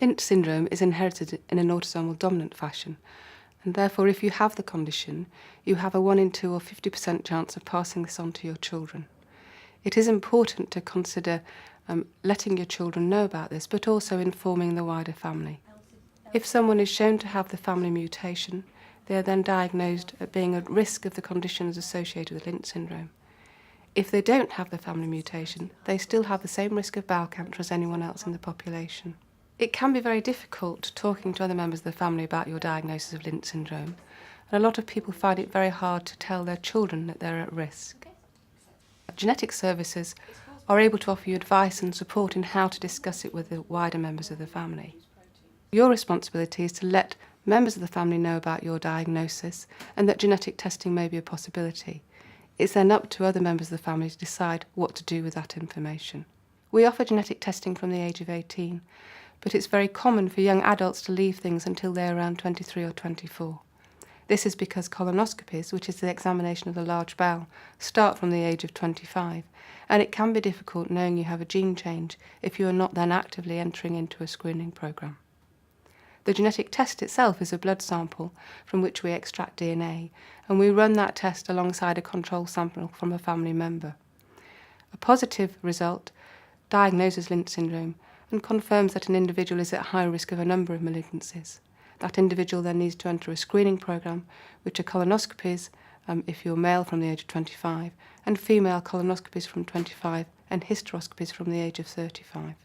Lynch syndrome is inherited in an autosomal dominant fashion, and therefore if you have the condition, you have a 1 in 2 or 50% chance of passing this on to your children. It is important to consider letting your children know about this, but also informing the wider family. If someone is shown to have the family mutation, they are then diagnosed at being at risk of the conditions associated with Lynch syndrome. If they don't have the family mutation, they still have the same risk of bowel cancer as anyone else in the population. It can be very difficult talking to other members of the family about your diagnosis of Lynch syndrome, and a lot of people find it very hard to tell their children that they're at risk. Genetic services are able to offer you advice and support in how to discuss it with the wider members of the family. Your responsibility is to let members of the family know about your diagnosis and that genetic testing may be a possibility. It's then up to other members of the family to decide what to do with that information. We offer genetic testing from the age of 18, but it's very common for young adults to leave things until they're around 23 or 24. This is because colonoscopies, which is the examination of the large bowel, start from the age of 25, and it can be difficult knowing you have a gene change if you are not then actively entering into a screening programme. The genetic test itself is a blood sample from which we extract DNA, and we run that test alongside a control sample from a family member. A positive result diagnoses Lynch syndrome and confirms that an individual is at high risk of a number of malignancies. That individual then needs to enter a screening programme, which are colonoscopies if you're male from the age of 25, and female colonoscopies from 25, and hysteroscopies from the age of 35.